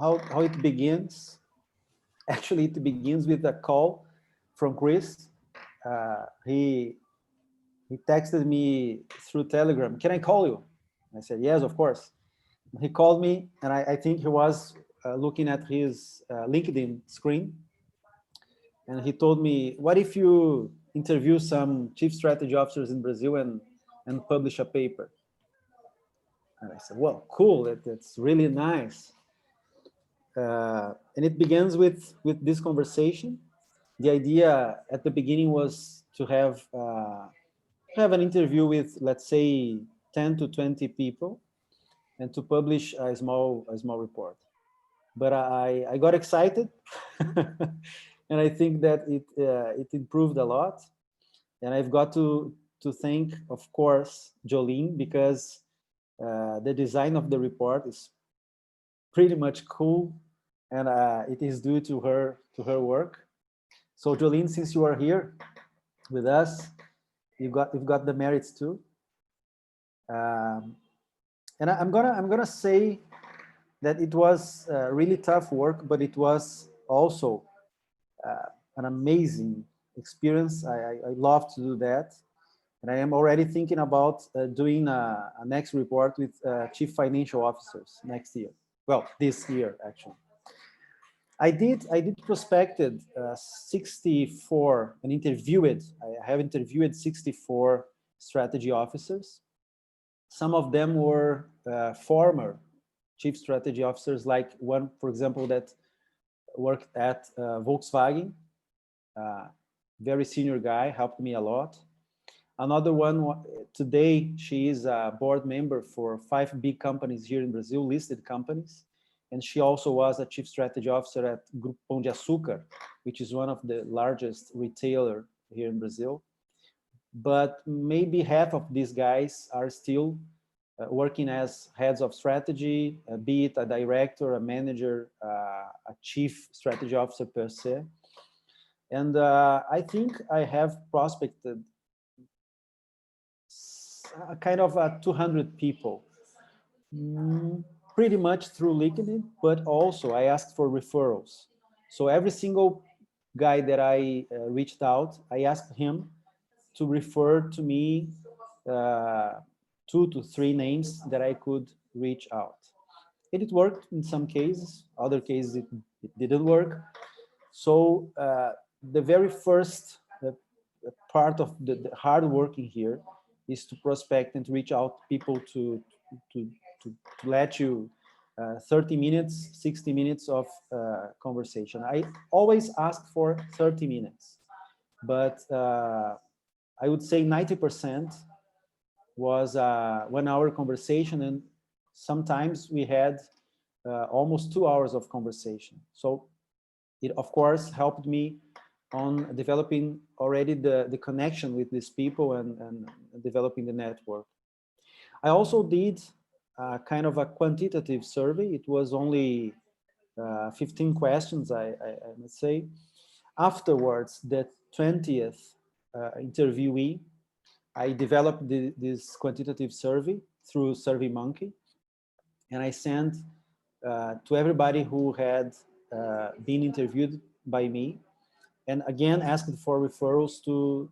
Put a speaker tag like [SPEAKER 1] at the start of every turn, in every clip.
[SPEAKER 1] how it begins. Actually, it begins with a call from Chris. He texted me through Telegram. Can I call you? I said, yes, of course. He called me, and I think he was looking at his LinkedIn screen. And he told me, what if you interview some chief strategy officers in Brazil and publish a paper? And I said, well, cool, that's really nice. And it begins with this conversation. The idea at the beginning was to have an interview with, let's say, 10 to 20 people and to publish a small report. But I got excited and I think that it improved a lot. And I've got to thank, of course, Jolene, because the design of the report is pretty much cool, and it is due to her work. So Jolene, since you are here with us, you've got the merits too. And I'm gonna say that it was really tough work, but it was also an amazing experience. I love to do that. And I am already thinking about doing a next report with chief financial officers next year. Well, this year, actually. I did prospected 64 and interviewed. I have interviewed 64 strategy officers. Some of them were former chief strategy officers, like one, for example, that worked at Volkswagen. Very senior guy, helped me a lot. Another one, today, she is a board member for 5 big companies here in Brazil, listed companies. And she also was a chief strategy officer at Grupo Pão de Açúcar, which is one of the largest retailer here in Brazil. But maybe half of these guys are still working as heads of strategy, be it a director, a manager, a chief strategy officer per se. And I think I have prospected a kind of 200 people, pretty much through LinkedIn, but also I asked for referrals. So every single guy that I reached out, I asked him to refer to me 2 to 3 names that I could reach out. And it worked in some cases, other cases it didn't work. So the very first part of the hard working here is to prospect and to reach out people to let you 30 minutes, 60 minutes of conversation. I always ask for 30 minutes, but I would say 90% was a 1-hour conversation, and sometimes we had almost 2 hours of conversation. So it, of course, helped me on developing already the connection with these people and developing the network. I also did kind of a quantitative survey. It was only 15 questions, I must say. Afterwards, the 20th interviewee, I developed this quantitative survey through SurveyMonkey, and I sent to everybody who had been interviewed by me, and again asked for referrals to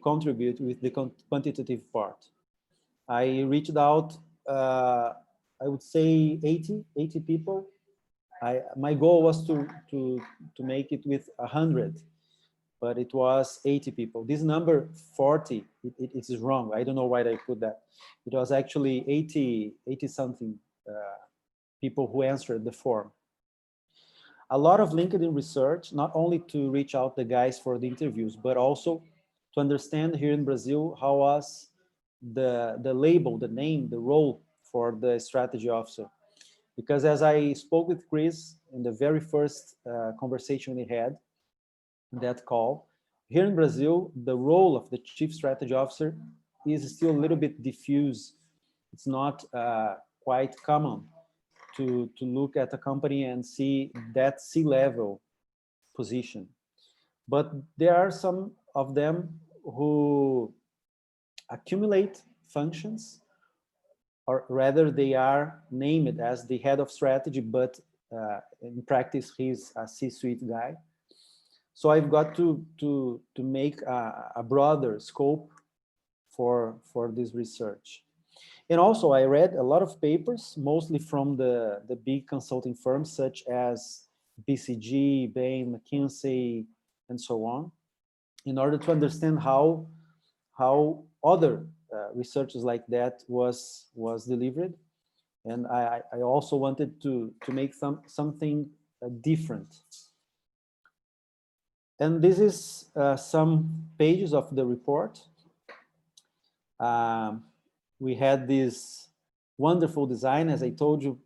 [SPEAKER 1] contribute with the quantitative part. I reached out, I would say 80 people. My goal was to make it with 100, but it was 80 people. This number 40, it is wrong. I don't know why I put that. It was actually 80 something people who answered the form. A lot of LinkedIn research, not only to reach out the guys for the interviews, but also to understand here in Brazil how was the label, the name, the role for the strategy officer. Because as I spoke with Chris in the very first conversation we had, in that call, here in Brazil, the role of the chief strategy officer is still a little bit diffuse. It's not quite common to look at a company and see that C-level position. But there are some of them who accumulate functions or rather they are named as the head of strategy, but in practice he's a C-suite guy. So I've got to make a broader scope for this research. And also I read a lot of papers, mostly from the big consulting firms such as BCG, Bain, McKinsey, and so on, in order to understand how other researches like that was delivered. And I also wanted to make something different. And this is some pages of the report. We had this wonderful design, as I told you,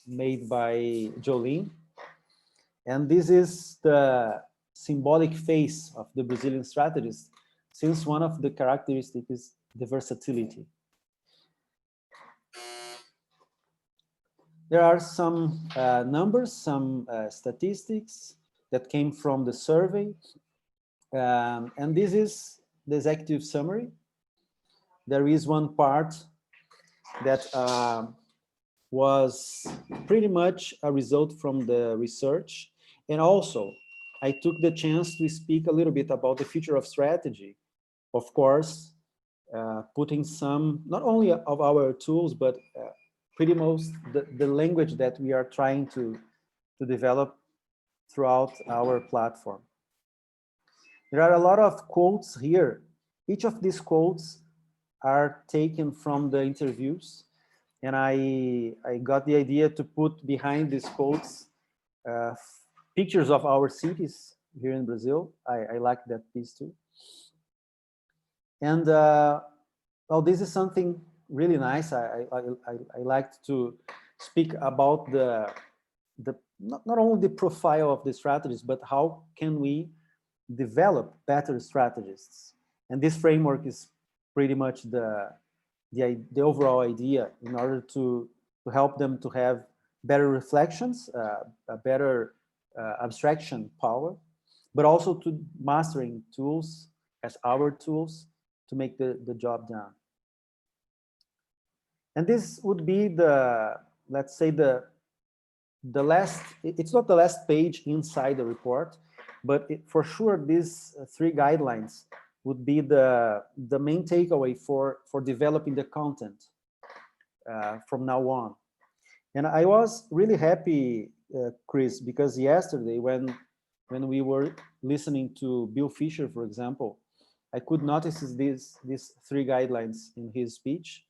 [SPEAKER 1] made by Jolene. And this is the symbolic face of the Brazilian strategist, since one of the characteristics is the versatility. There are some numbers, some statistics that came from the survey. And this is the executive summary. There is one part that was pretty much a result from the research. And also, I took the chance to speak a little bit about the future of strategy. Of course, putting some, not only of our tools, but pretty much the language that we are trying to develop throughout our platform. There are a lot of quotes here. Each of these quotes are taken from the interviews. And I got the idea to put behind these quotes pictures of our cities here in Brazil. I like that piece too. And well, this is something really nice. I liked to speak about the not only the profile of the strategists, but how can we develop better strategists. And this framework is pretty much the overall idea, in order to help them to have better reflections, a better abstraction power, but also to mastering tools as our tools to make the job done. And this would be the, let's say, the last, it's not the last page inside the report, but for sure these 3 guidelines would be the main takeaway for developing the content from now on. And I was really happy, Chris, because yesterday when we were listening to Bill Fisher, for example, I could notice these 3 guidelines in his speech.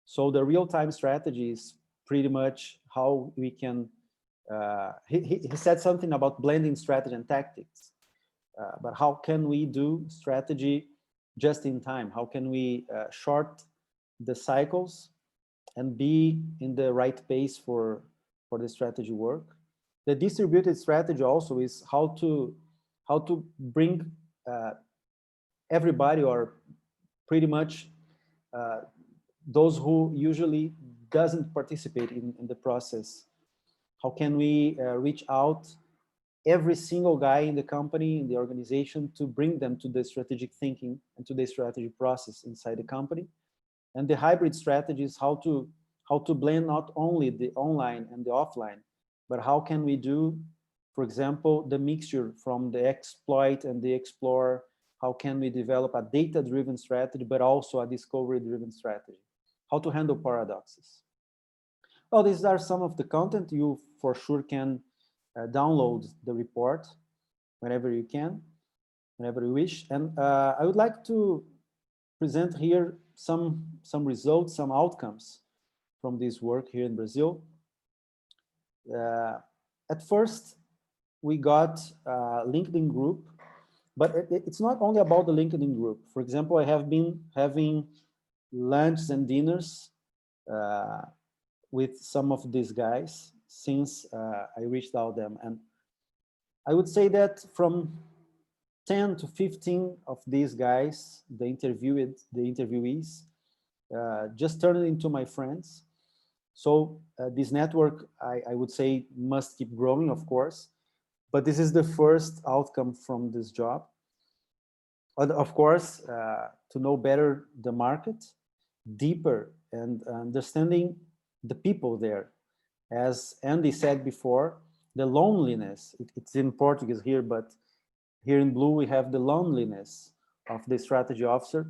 [SPEAKER 1] So the real-time strategy is pretty much how we can, he said something about blending strategy and tactics. But how can we do strategy just in time? How can we short the cycles and be in the right pace for the strategy work? The distributed strategy also is how to bring everybody, or pretty much those who usually doesn't participate in the process. How can we reach out every single guy in the company, in the organization, to bring them to the strategic thinking and to the strategy process inside the company? And the hybrid strategy is how to blend not only the online and the offline, but how can we do, for example, the mixture from the exploit and the explore? How can we develop a data-driven strategy, but also a discovery-driven strategy? How to handle paradoxes? Well, these are some of the content. You for sure can download the report whenever you can, whenever you wish. And I would like to present here some results, some outcomes from this work here in Brazil. At first, we got a LinkedIn group, but it's not only about the LinkedIn group. For example, I have been having lunches and dinners with some of these guys since I reached out them. And I would say that from 10 to 15 of these guys, the interviewees, just turned into my friends. So this network, I would say, must keep growing, of course, but this is the first outcome from this job. Of course, to know better the market, deeper and understanding the people there. As Andy said before, the loneliness, it's in Portuguese here, but here in blue we have the loneliness of the strategy officer.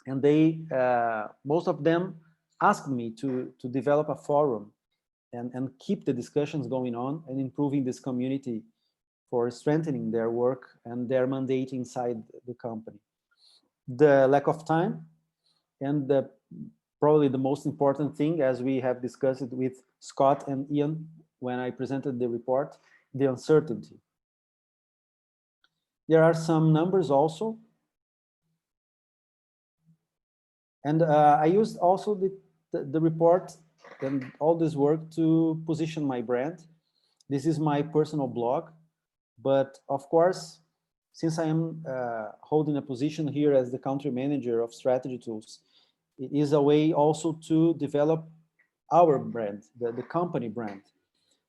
[SPEAKER 1] And they, most of them asked me to develop a forum and keep the discussions going on and improving this community for strengthening their work and their mandate inside the company. The lack of time and probably the most important thing, as we have discussed it with Scott and Ian when I presented the report, the uncertainty. There are some numbers also. And I used also the report and all this work to position my brand. This is my personal blog, but of course, since I am holding a position here as the country manager of strategy tools, it is a way also to develop our brand, the company brand.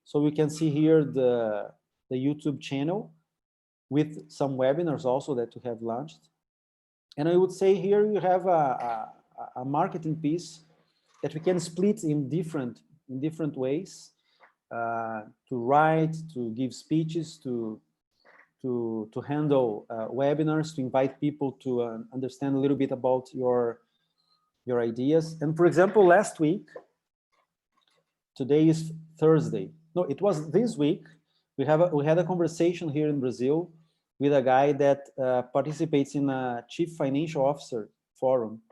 [SPEAKER 1] So we can see here the YouTube channel with some webinars also that we have launched. And I would say here you have a marketing piece that we can split in different ways, to write, to give speeches, to handle webinars, to invite people to understand a little bit about your ideas. And for example, last week, today is Thursday. No, it was this week. We had a conversation here in Brazil with a guy that participates in a chief financial officer forum.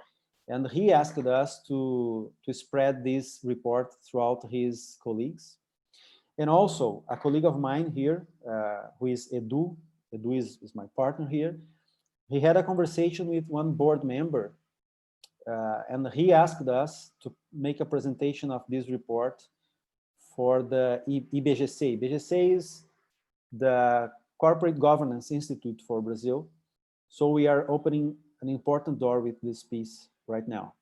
[SPEAKER 1] And he asked us to spread this report throughout his colleagues. And also a colleague of mine here, who is Edu is my partner here. He had a conversation with one board member, and he asked us to make a presentation of this report for the IBGC. IBGC is the Corporate Governance Institute for Brazil. So we are opening an important door with this piece right now.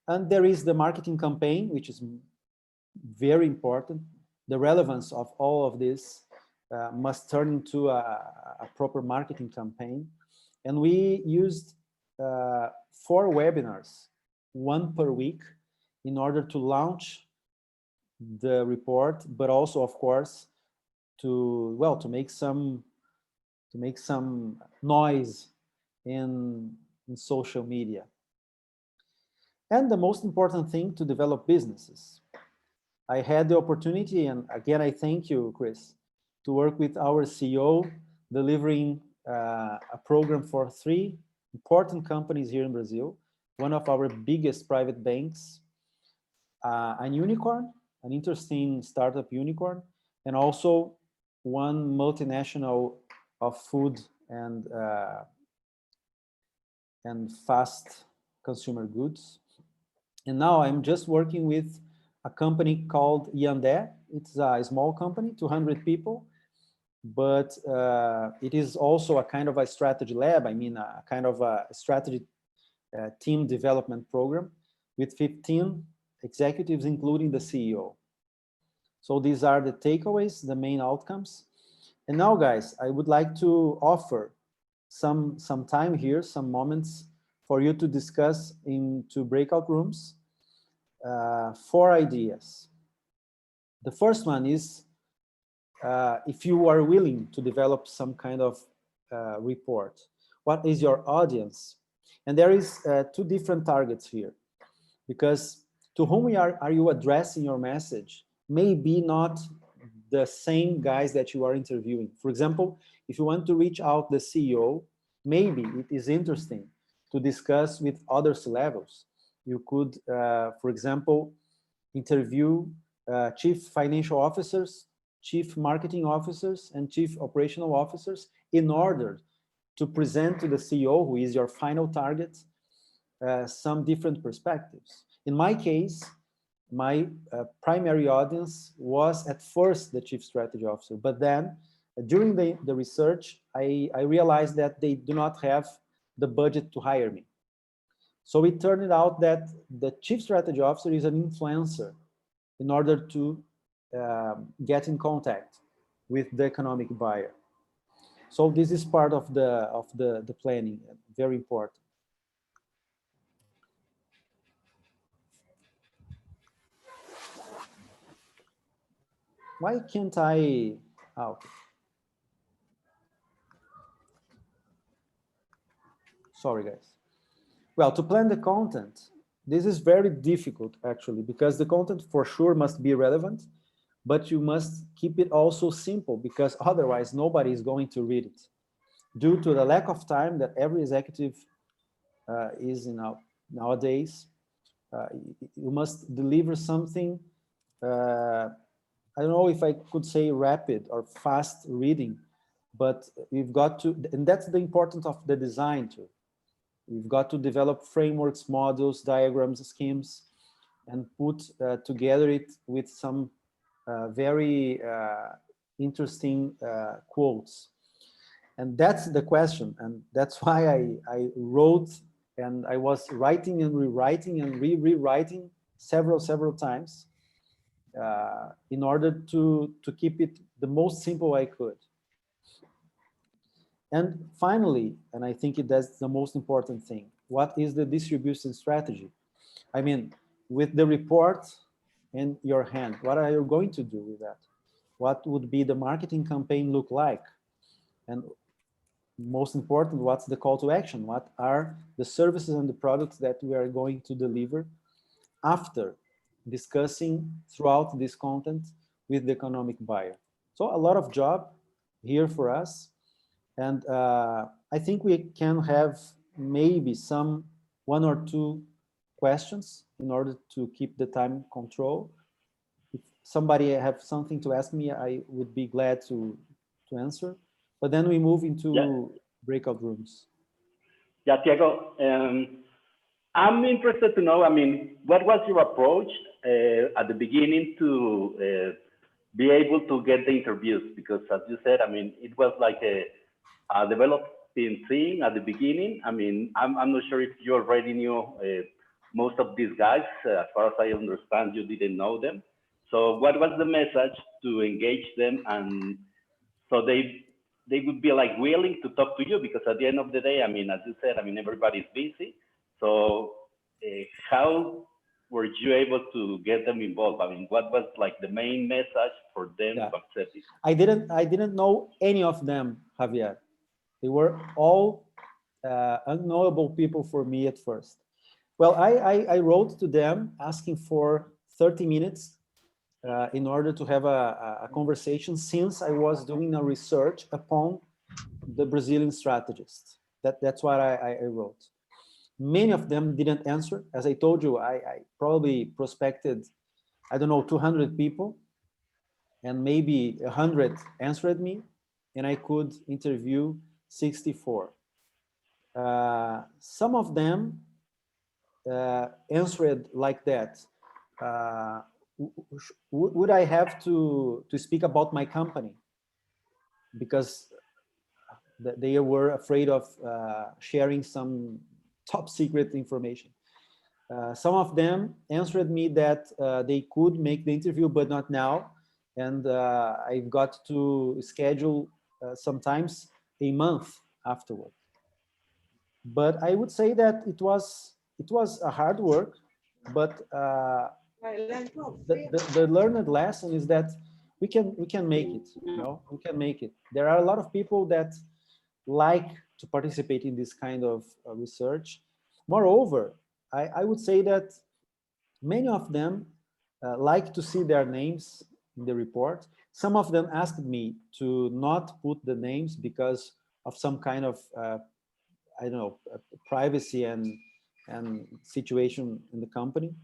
[SPEAKER 1] And there is the marketing campaign, which is very important. The relevance of all of this must turn into a proper marketing campaign. And we used 4 webinars, 1 per week, in order to launch the report, but also, of course, to make some noise in social media. And the most important thing, to develop businesses. I had the opportunity, and again, I thank you, Chris, to work with our CEO, delivering a program for 3 important companies here in Brazil, one of our biggest private banks, an unicorn, an interesting startup unicorn, and also one multinational of food and fast consumer goods. And now I'm just working with a company called Yandé. It's a small company, 200 people, but it is also a kind of a strategy lab. I mean, a kind of a strategy team development program with 15 executives, including the CEO. So these are the takeaways, the main outcomes. And now, guys, I would like to offer some time here, some moments for you to discuss into breakout rooms, 4 ideas. The first one is, if you are willing to develop some kind of report, what is your audience? And there is 2 different targets here, because to whom are you addressing your message? Maybe not the same guys that you are interviewing. For example, if you want to reach out the CEO, maybe it is interesting to discuss with other levels. You could, for example, interview chief financial officers, chief marketing officers, and chief operational officers in order to present to the CEO, who is your final target, some different perspectives. In my case, my primary audience was at first the chief strategy officer, but then during the research, I realized that they do not have the budget to hire me. So it turned out that the chief strategy officer is an influencer in order to get in contact with the economic buyer. So this is part of the planning, very important. why can't I? Oh, okay. Sorry, guys. Well, to plan the content, this is very difficult actually, because the content for sure must be relevant, but you must keep it also simple, because otherwise nobody is going to read it. Due to the lack of time that every executive is in nowadays, you must deliver something, I don't know if I could say rapid or fast reading, but you've got to, and that's the importance of the design too. We've got to develop frameworks, models, diagrams, schemes, and put together it with some very interesting quotes. And that's the question. And that's why I wrote, and I was writing and rewriting and rewriting several times in order to keep it the most simple I could. And finally, and I think that's the most important thing, what is the distribution strategy? I mean, with the report in your hand, what are you going to do with that? What would be the marketing campaign look like? And most important, what's the call to action? What are the services and the products that we are going to deliver after discussing throughout this content with the economic buyer? So a lot of job here for us. And I think we can have maybe some 1 or 2 questions in order to keep the time control. If somebody have something to ask me, I would be glad to answer. But then we move into breakout rooms.
[SPEAKER 2] Yeah, Tiago, I'm interested to know, I mean, what was your approach at the beginning to be able to get the interviews? Because as you said, I mean, it was like a developing thing at the beginning. I mean, I'm not sure if you already knew most of these guys. As far as I understand, you didn't know them. So what was the message to engage them, and so they would be like willing to talk to you? Because at the end of the day, I mean, as you said, I mean, everybody's busy. So how were you able to get them involved? I mean, what was like the main message for them to accept it?
[SPEAKER 1] I didn't know any of them, Javier. They were all unknowable people for me at first. Well, I wrote to them asking for 30 minutes in order to have a conversation, since I was doing a research upon the Brazilian strategist. That's what I wrote. Many of them didn't answer. As I told you, I probably prospected, I don't know, 200 people, and maybe 100 answered me, and I could interview 64. Some of them answered like that. Would I have to speak about my company? Because they were afraid of sharing some top secret information. Some of them answered me that they could make the interview, but not now. And I've got to schedule sometimes a month afterward. But I would say that it was a hard work, but the learned lesson is that we can make it. You know, we can make it. There are a lot of people that like to participate in this kind of research. Moreover, I would say that many of them like to see their names in the report. Some of them asked me to not put the names because of some kind of I don't know, privacy and situation in the company.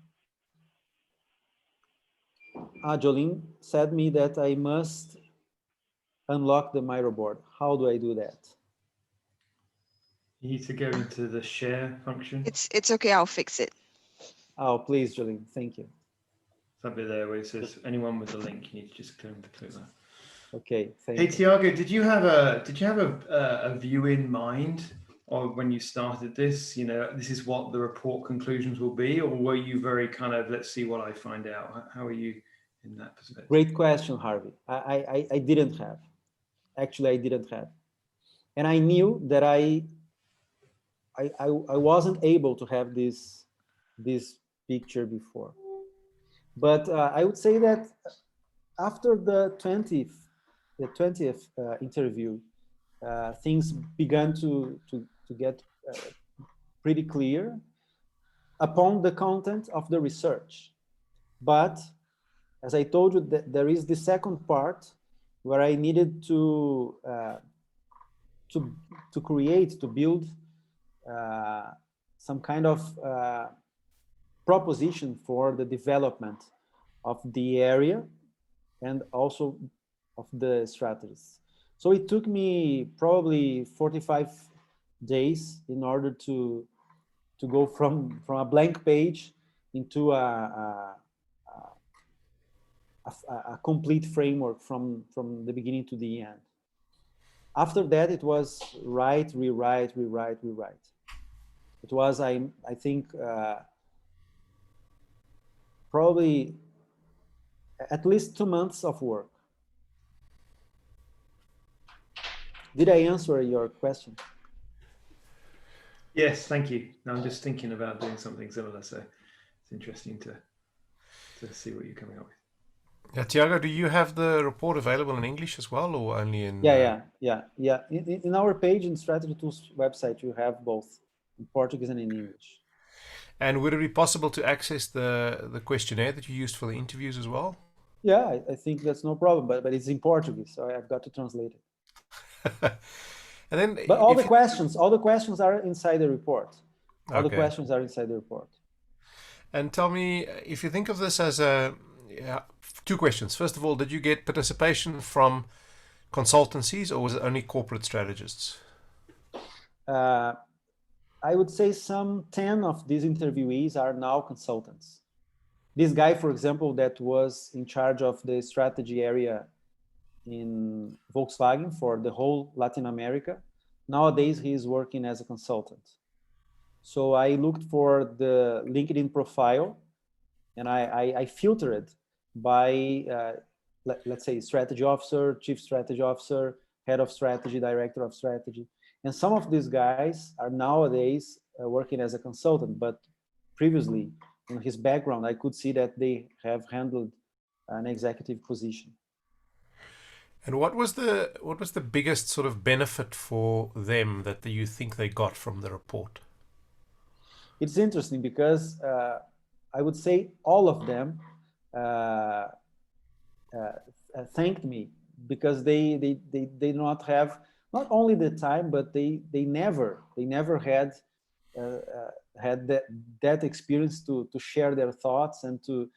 [SPEAKER 1] Jolene said me that I must unlock the Miro board. How do I do that?
[SPEAKER 3] You need to go into the share function.
[SPEAKER 4] It's okay, I'll fix it.
[SPEAKER 1] Oh, please, Jolene, thank you.
[SPEAKER 3] Something there where it says anyone with the link, you need to just click that.
[SPEAKER 1] Okay, thank
[SPEAKER 3] you.
[SPEAKER 1] you.
[SPEAKER 3] Tiago, did you have a view in mind, or when you started this, you know, this is what the report conclusions will be, or were you very kind of, let's see what I find out? How are you in that perspective?
[SPEAKER 1] Great question, Harvey. I didn't have. Actually, I didn't have. And I knew that I wasn't able to have this picture before. But I would say that after the 20th interview, things began to get pretty clear upon the content of the research. But as I told you, there is the second part where I needed to create, to build some kind of proposition for the development of the area and also of the strategies. So it took me probably 45 days in order to go from a blank page into a complete framework from the beginning to the end. After that, it was write, rewrite, rewrite, rewrite. It was, I think, probably at least 2 months of work. Did I answer your question?
[SPEAKER 3] Yes, thank you. I'm just thinking about doing something similar, so it's interesting to see what you're coming up with.
[SPEAKER 4] Yeah, Tiago, do you have the report available in English as well, or only in?
[SPEAKER 1] Yeah. In our page in Strategy Tools website, you have both in Portuguese and in English.
[SPEAKER 4] And would it be possible to access the questionnaire that you used for the interviews as well?
[SPEAKER 1] Yeah, I think that's no problem, but it's in Portuguese, so I've got to translate it.
[SPEAKER 4] And then,
[SPEAKER 1] but all the questions are inside the report. All the questions are inside the report.
[SPEAKER 4] And tell me, if you think of this as two questions. First of all, did you get participation from consultancies, or was it only corporate strategists?
[SPEAKER 1] I would say some 10 of these interviewees are now consultants. This guy, for example, that was in charge of the strategy area in Volkswagen for the whole Latin America, nowadays he is working as a consultant. So I looked for the LinkedIn profile, and I filtered by, let's say, strategy officer, chief strategy officer, head of strategy, director of strategy. And some of these guys are nowadays working as a consultant, but previously in his background, I could see that they have handled an executive position.
[SPEAKER 4] And what was the biggest sort of benefit for them that you think they got from the report?
[SPEAKER 1] It's interesting because I would say all of them thanked me, because they do not have not only the time, but they never had that experience to share their thoughts and to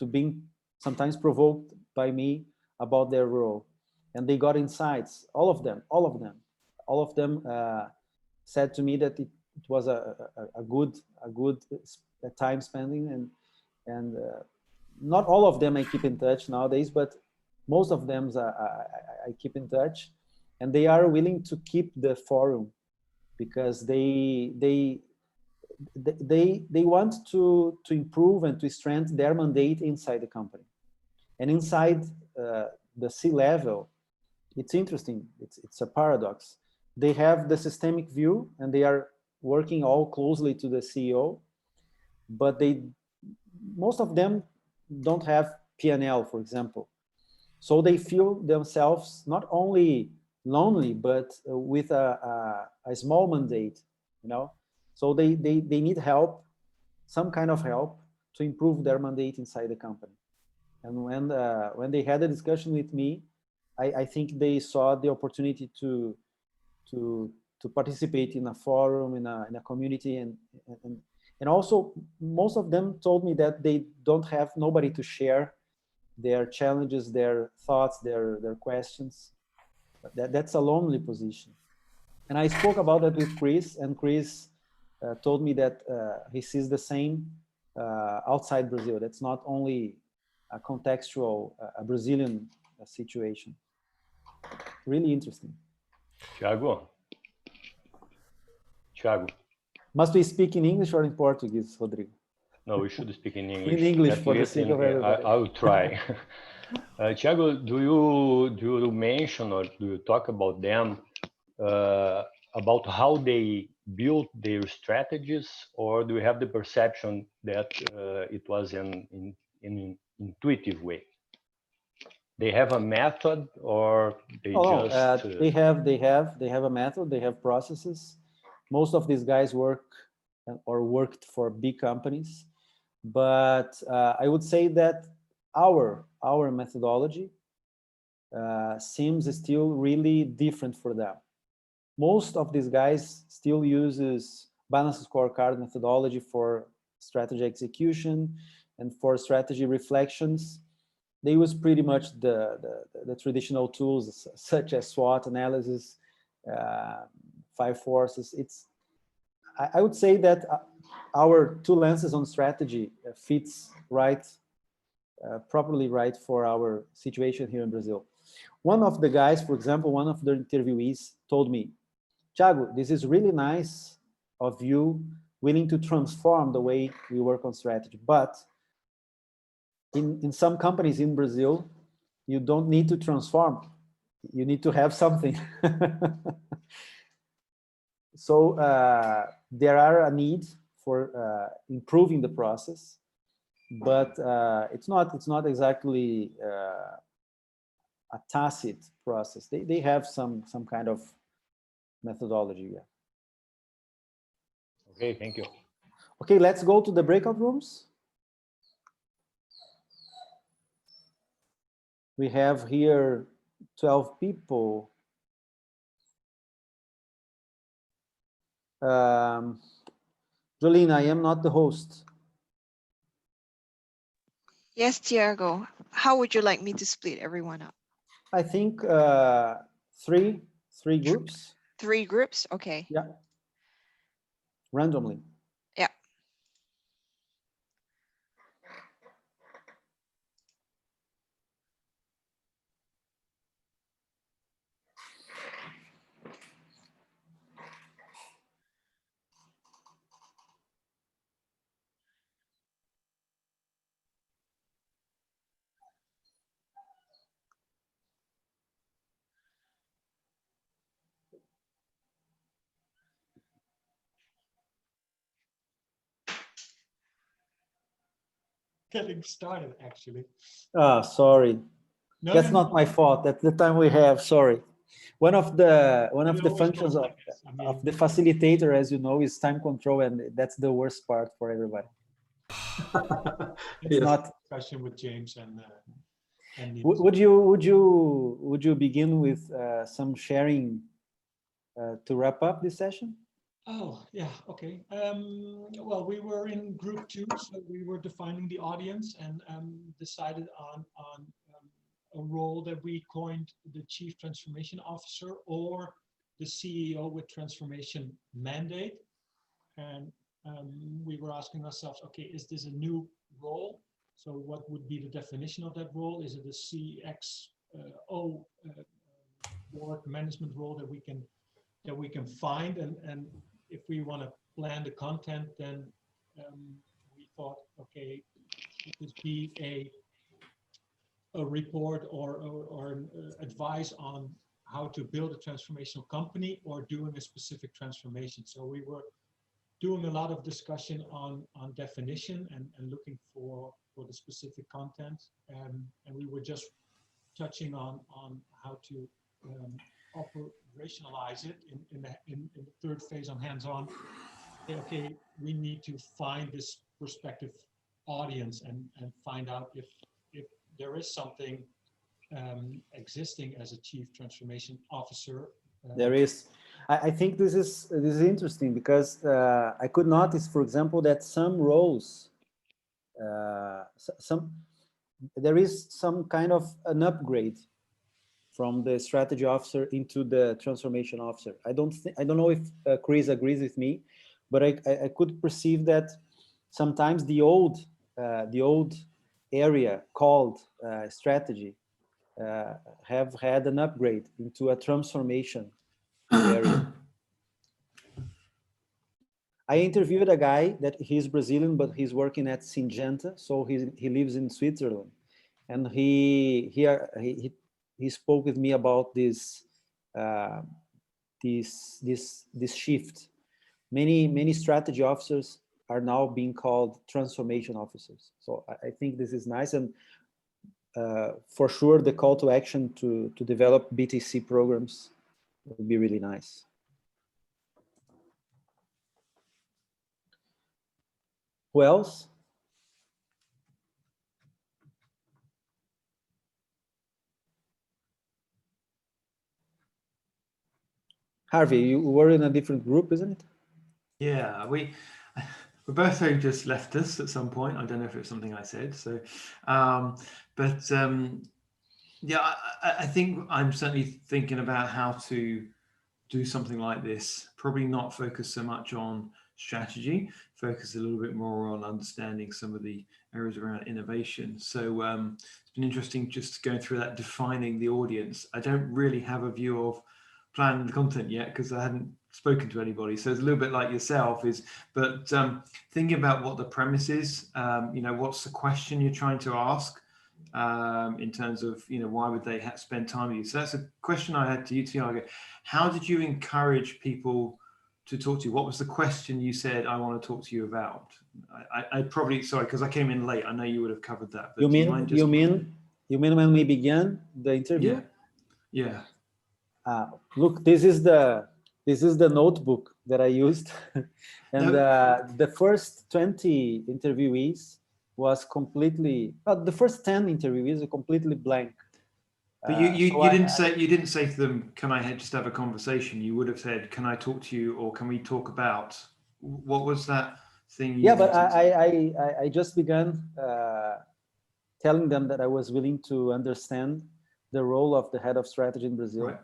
[SPEAKER 1] being sometimes provoked by me about their role. And they got insights, all of them said to me that it was a good time spending, and not all of them I keep in touch nowadays, but most of them I keep in touch, and they are willing to keep the forum because they want to improve and to strengthen their mandate inside the company. And inside the C-level, it's interesting, it's a paradox. They have the systemic view and they are working all closely to the CEO, but most of them don't have P&L, for example. So they feel themselves not only lonely, but with a small mandate, So they need help, some kind of help, to improve their mandate inside the company. And when they had a discussion with me, I think they saw the opportunity to participate in a forum, in a community, and also most of them told me that they don't have nobody to share their challenges, their thoughts, their questions. That's a lonely position. And I spoke about that with Chris, and Chris told me that he sees the same outside Brazil. That's not only a contextual, a Brazilian situation. Really interesting.
[SPEAKER 5] Tiago.
[SPEAKER 1] Must we speak in English or in Portuguese, Rodrigo?
[SPEAKER 5] No, we should speak in English.
[SPEAKER 1] In English, for the sake of everybody.
[SPEAKER 5] I will try. Tiago, do you mention or do you talk about them about how they built their strategies, or do you have the perception that it was in intuitive way? they have a method, or they
[SPEAKER 1] they have a method, they have processes. Most of these guys work or worked for big companies, but I would say that our methodology seems still really different for them. Most of these guys still uses balanced scorecard methodology for strategy execution and for strategy reflections. They use pretty much the traditional tools such as SWOT analysis, 5 forces. I would say that our 2 lenses on strategy fits right, properly right for our situation here in Brazil. One of the guys, for example, one of the interviewees told me, Tiago, this is really nice of you willing to transform the way we work on strategy, but in some companies in Brazil, you don't need to transform. You need to have something. So there are a need for improving the process, but it's not exactly a tacit process. They have some kind of methodology. Yeah.
[SPEAKER 5] Okay, thank you.
[SPEAKER 1] Okay, let's go to the breakout rooms. We have here 12 people. Jolene, I am not the host.
[SPEAKER 6] Yes, Tiago. How would you like me to split everyone up?
[SPEAKER 1] I think three groups.
[SPEAKER 6] 3 groups? Okay.
[SPEAKER 1] Yeah. Randomly.
[SPEAKER 6] Yeah.
[SPEAKER 7] Getting started, actually.
[SPEAKER 1] Ah, sorry.
[SPEAKER 7] No,
[SPEAKER 1] That's
[SPEAKER 7] no,
[SPEAKER 1] not my fault. That's the time we have. Sorry. One of the
[SPEAKER 7] always
[SPEAKER 1] functions
[SPEAKER 7] goes
[SPEAKER 1] of,
[SPEAKER 7] like this. I mean,
[SPEAKER 1] of the facilitator, as you know, is time control, and that's the worst part for everybody. It's
[SPEAKER 7] Yes.
[SPEAKER 1] not.
[SPEAKER 7] Discussion with James and Nils.
[SPEAKER 1] Would you begin with some sharing to wrap up this session?
[SPEAKER 7] Oh, yeah, okay. Well, we were in group 2, so we were defining the audience and decided on a role that we coined the Chief Transformation Officer or the CEO with transformation mandate. And we were asking ourselves, okay, is this a new role? So what would be the definition of that role? Is it a CXO board management role that we can find? And if we want to plan the content, then we thought, okay, should this be a report or advice on how to build a transformational company or doing a specific transformation? So we were doing a lot of discussion on definition and looking for the specific content, and we were just touching on how to operationalize it in the third phase on hands-on. Okay, we need to find this prospective audience and find out if there is something existing as a chief transformation officer.
[SPEAKER 1] There is. I think this is interesting because I could notice, for example, that some roles, there is some kind of an upgrade from the strategy officer into the transformation officer. I don't know if Chris agrees with me, but I could perceive that sometimes the old area called strategy have had an upgrade into a transformation area. I interviewed a guy that he's Brazilian, but he's working at Syngenta, so he lives in Switzerland, and he spoke with me about this this shift. Many strategy officers are now being called transformation officers. So I think this is nice, and for sure, the call to action to develop BTC programs would be really nice. Who else? Harvey, you were in a different group, isn't it?
[SPEAKER 3] Yeah, Roberto just left us at some point. I don't know if it's something I said. So, yeah, I think I'm certainly thinking about how to do something like this. Probably not focus so much on strategy, focus a little bit more on understanding some of the areas around innovation. So it's been interesting just going through that, defining the audience. I don't really have a view of planning the content yet because I hadn't spoken to anybody. So it's a little bit like yourself, but thinking about what the premise is, what's the question you're trying to ask, in terms of, why would they spend time with you? So that's a question I had to you, Tiago. How did you encourage people to talk to you? What was the question you said, I want to talk to you about? I probably, sorry, because I came in late. I know you would have covered that. But
[SPEAKER 1] you mean when we began the interview?
[SPEAKER 3] Yeah.
[SPEAKER 1] Look, this is the notebook that I used, and the first 20 interviewees was completely, the first 10 interviewees are completely blank.
[SPEAKER 3] But you didn't say to them, can I just have a conversation? You would have said, can I talk to you, or can we talk about, what was that thing?
[SPEAKER 1] Yeah, but I just began telling them that I was willing to understand the role of the head of strategy in Brazil. Right.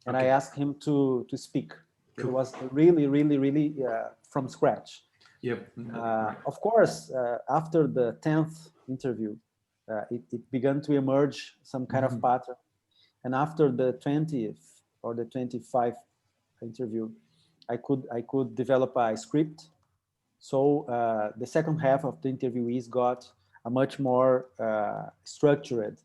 [SPEAKER 1] And I asked him to speak. Cool. It was really from scratch.
[SPEAKER 3] Yep.
[SPEAKER 1] Of course, after the 10th interview, it began to emerge some kind of pattern. And after the 20th or the 25th interview, I could develop a script. So the second half of the interviewees got a much more structured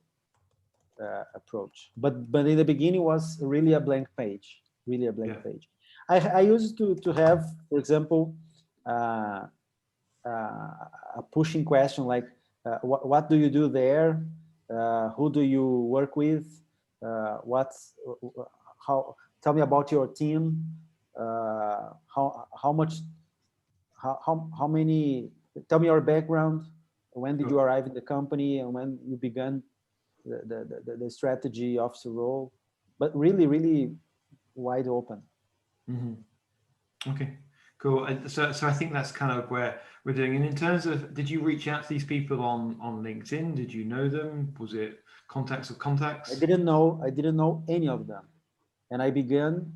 [SPEAKER 1] approach. But in the beginning was really a blank page, page. I used to have, for example, a pushing question like, what do you do there? Who do you work with? Tell me about your team. How many, tell me your background. When did you arrive in the company, and when you began the strategy officer role? But really wide open.
[SPEAKER 3] Okay, cool. So I think that's kind of where we're doing. And in terms of, did you reach out to these people on LinkedIn? Did you know them? Was it contacts of contacts?
[SPEAKER 1] I didn't know any of them, and I began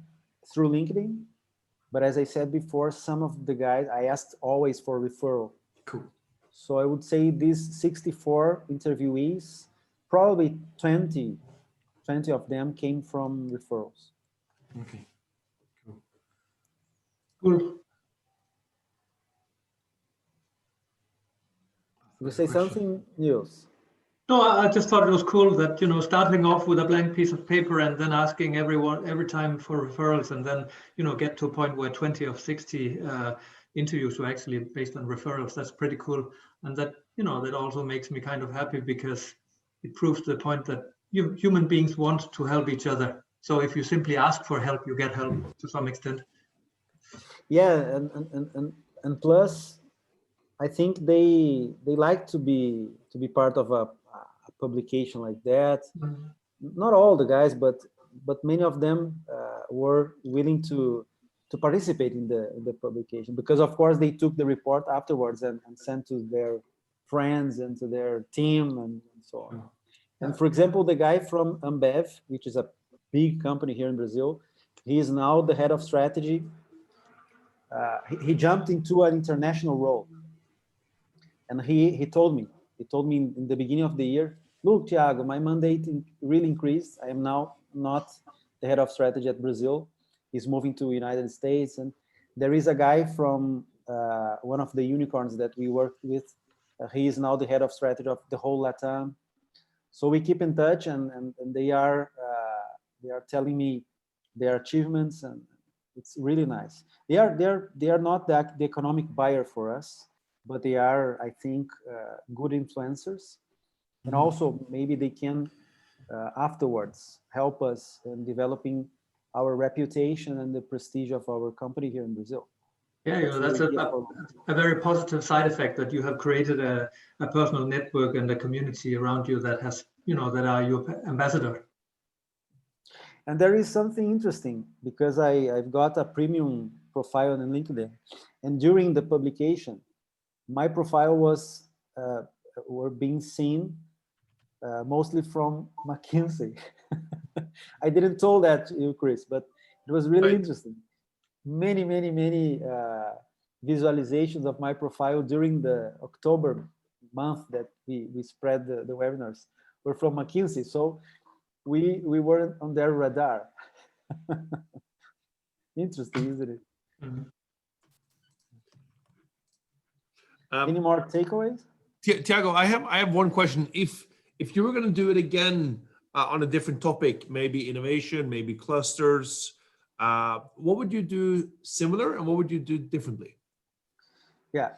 [SPEAKER 1] through LinkedIn. But as I said before, some of the guys I asked always for referral.
[SPEAKER 3] Cool.
[SPEAKER 1] So I would say these 64 interviewees, probably 20 of them came from referrals.
[SPEAKER 3] Okay.
[SPEAKER 7] Cool.
[SPEAKER 1] You say something, Niels?
[SPEAKER 7] No, I just thought it was cool that, starting off with a blank piece of paper and then asking everyone every time for referrals, and then, get to a point where 20 of 60 interviews were actually based on referrals. That's pretty cool. And that, that also makes me kind of happy, because it proves the point that human beings want to help each other. So if you simply ask for help, you get help to some extent.
[SPEAKER 1] Yeah, and plus, I think they like to be part of a publication like that. Not all the guys, but many of them were willing to participate in the publication, because of course they took the report afterwards and sent to their friends and to their team and so on. And for example, the guy from Ambev, which is a big company here in Brazil, he is now the head of strategy. He jumped into an international role, and he told me in the beginning of the year, look, Tiago, my mandate really increased. I am now not the head of strategy at Brazil. He's moving to the United States, and there is a guy from one of the unicorns that we worked with. He is now the head of strategy of the whole Latam. So we keep in touch, and they are telling me their achievements, and it's really nice. They are not the economic buyer for us, but they are, I think, good influencers. And also maybe they can afterwards help us in developing our reputation and the prestige of our company here in Brazil.
[SPEAKER 8] Yeah, that's a very positive side effect, that you have created a personal network and a community around you that has, that are your ambassador.
[SPEAKER 1] And there is something interesting, because I've got a premium profile on LinkedIn, and during the publication, my profile were being seen mostly from McKinsey. I didn't tell that to you, Chris, but it was really interesting. Many visualizations of my profile during the October month that we spread the webinars were from McKinsey. So we weren't on their radar. Interesting, isn't it? Any more takeaways?
[SPEAKER 9] Tiago, I have one question. If you were going to do it again on a different topic, maybe innovation, maybe clusters, what would you do similar and what would you do differently?
[SPEAKER 1] Yeah,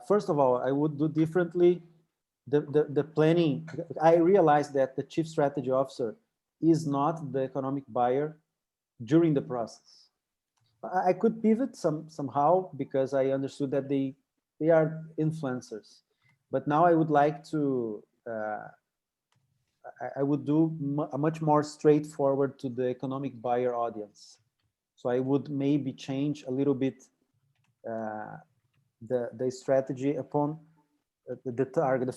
[SPEAKER 1] first of all, I would do differently the planning. I realized that the chief strategy officer is not the economic buyer during the process. I could pivot somehow, because I understood that they are influencers. But now I would like to, I would do a much more straightforward to the economic buyer audience. So I would maybe change a little bit the strategy upon the target,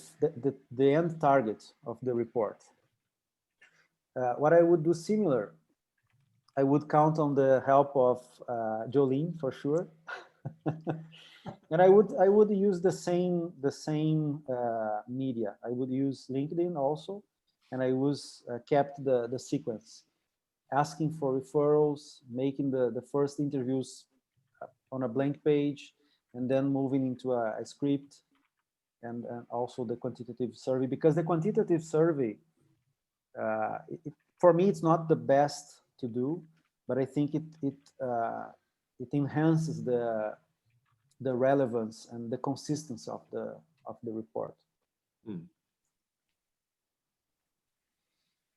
[SPEAKER 1] the end target of the report. What I would do similar, I would count on the help of Jolene for sure. And I would use the same media. I would use LinkedIn also, and I kept the sequence, asking for referrals, making the first interviews on a blank page, and then moving into a script, and also the quantitative survey, because the quantitative survey, for me, it's not the best to do, but I think it enhances the relevance and the consistency of the report.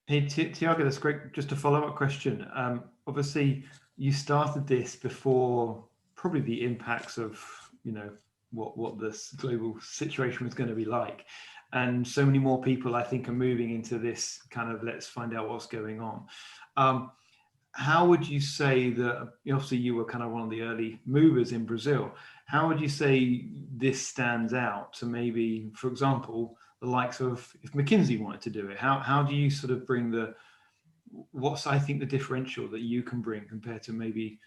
[SPEAKER 3] Hey, Tiago, that's great. Just a follow-up question. Obviously, you started this before probably the impacts of, what this global situation was going to be like. And so many more people, I think, are moving into this kind of, let's find out what's going on. How would you say that, obviously you were kind of one of the early movers in Brazil. How would you say this stands out to maybe, for example, the likes of, if McKinsey wanted to do it, how do you sort of bring what's, I think, the differential that you can bring compared to maybe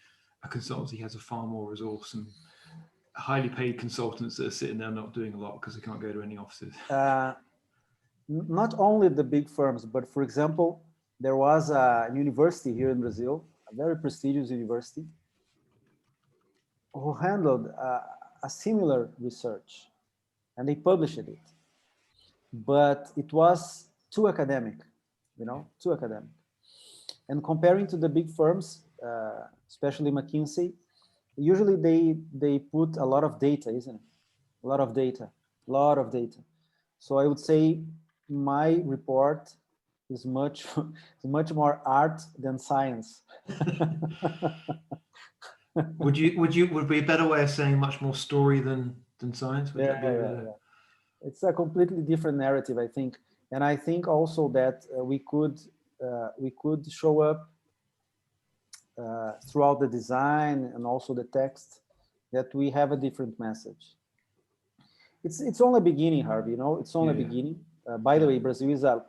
[SPEAKER 3] a consultancy has a far more resource and highly paid consultants that are sitting there not doing a lot because they can't go to any offices?
[SPEAKER 1] Not only the big firms, but for example, there was a university here in Brazil, a very prestigious university, who handled a similar research, and they published it. But it was too academic, too academic. And comparing to the big firms, especially McKinsey, usually they put a lot of data, isn't it? A lot of data. So I would say my report is much more art than science.
[SPEAKER 3] Would be a better way of saying much more story than science?
[SPEAKER 1] Yeah. It's a completely different narrative, I think. And I think also that we could show up throughout the design and also the text that we have a different message. It's only beginning, Harvey, it's only beginning. By the way, Brazil is a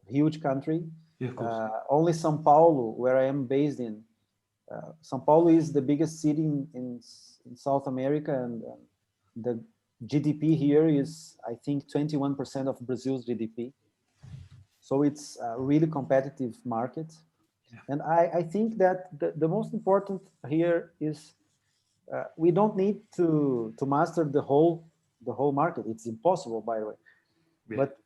[SPEAKER 1] huge country.
[SPEAKER 3] Yeah, of course.
[SPEAKER 1] Only São Paulo, where I am based in, São Paulo is the biggest city in South America, and the GDP here is, I think, 21% of Brazil's GDP. So it's a really competitive market. Yeah. And I think that the most important here is we don't need to master the whole market. It's impossible, by the way. Yeah. But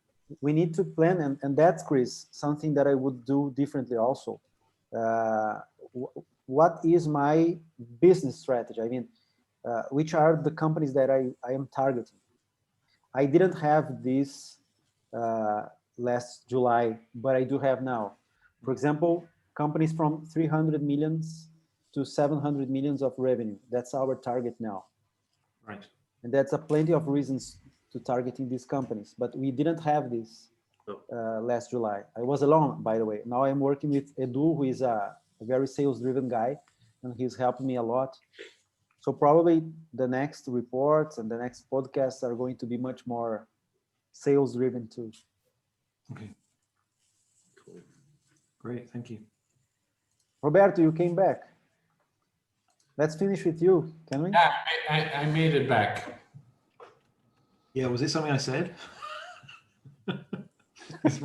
[SPEAKER 1] we need to plan, and that's, Chris, something that I would do differently also. What is my business strategy? I mean, which are the companies that I am targeting? I didn't have this last July, but I do have now. For example, companies from 300 millions to 700 millions of revenue. That's our target now.
[SPEAKER 3] Right.
[SPEAKER 1] And that's a plenty of reasons to targeting these companies, but we didn't have this last July. I was alone, by the way. Now I'm working with Edu, who is a very sales-driven guy, and he's helping me a lot. So probably the next reports and the next podcasts are going to be much more sales-driven too.
[SPEAKER 3] Okay. Cool. Great, thank you.
[SPEAKER 1] Roberto, you came back. Let's finish with you, can we?
[SPEAKER 9] Yeah, I made it back.
[SPEAKER 3] Yeah, was it something I said? Is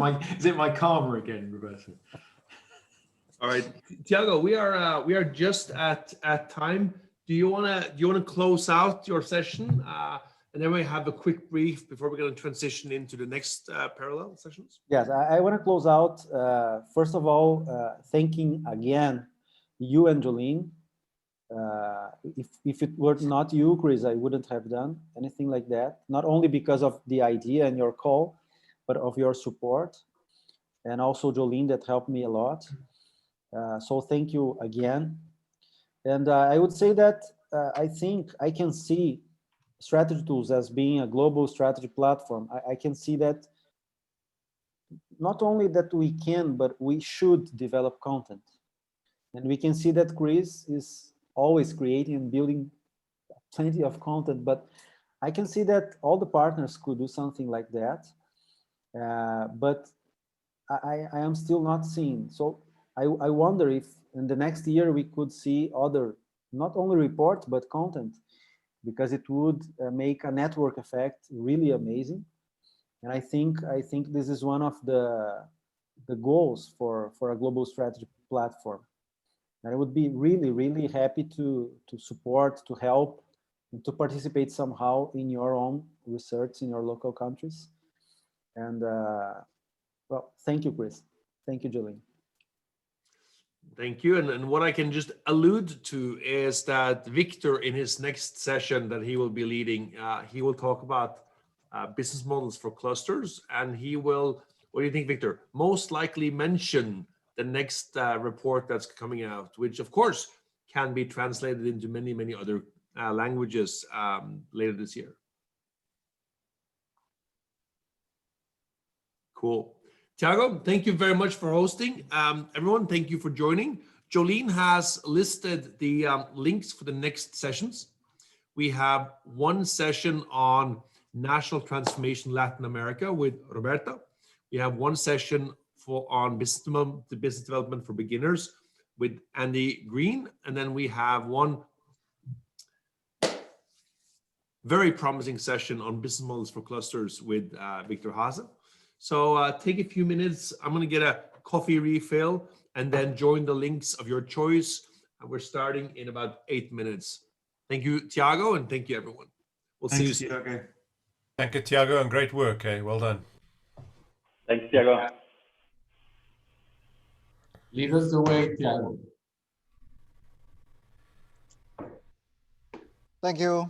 [SPEAKER 3] it my karma again, Roberto?
[SPEAKER 9] All right, Tiago, we are just at time. Do you wanna close out your session, and then we have a quick brief before we're going to transition into the next parallel sessions?
[SPEAKER 1] Yes, I want to close out. First of all, thanking again you and Jolene. If it were not you, Chris, I wouldn't have done anything like that. Not only because of the idea and your call, but of your support, and also Jolene that helped me a lot. So thank you again. And I would say that I think I can see Strategy Tools as being a global strategy platform. I can see that not only that we can, but we should develop content. And we can see that Chris is always creating and building plenty of content, but I can see that all the partners could do something like that. But I am still not seeing. So I wonder if in the next year we could see other, not only reports, but content, because it would make a network effect really amazing. And I think this is one of the goals for a global strategy platform. And I would be really, really happy to support, to help, and to participate somehow in your own research in your local countries. And well, thank you, Chris. Thank you, Jolene.
[SPEAKER 9] Thank you. And what I can just allude to is that Victor, in his next session that he will be leading, he will talk about business models for clusters. And he will, what do you think, Victor? Most likely mention the next report that's coming out, which of course can be translated into many, many other languages later this year. Cool. Tiago, thank you very much for hosting. Everyone, thank you for joining. Jolene has listed the links for the next sessions. We have one session on national transformation Latin America with Roberta. We have one session on business development for beginners with Andy Green. And then we have one very promising session on business models for clusters with Victor Haase. So take a few minutes. I'm going to get a coffee refill and then join the links of your choice. And we're starting in about 8 minutes. Thank you, Tiago, and thank you, everyone. We'll see you soon.
[SPEAKER 3] Tiago.
[SPEAKER 4] Thank you, Tiago, and great work. Well done.
[SPEAKER 2] Thanks, Tiago.
[SPEAKER 10] Lead us the way, Tiago.
[SPEAKER 11] Thank you.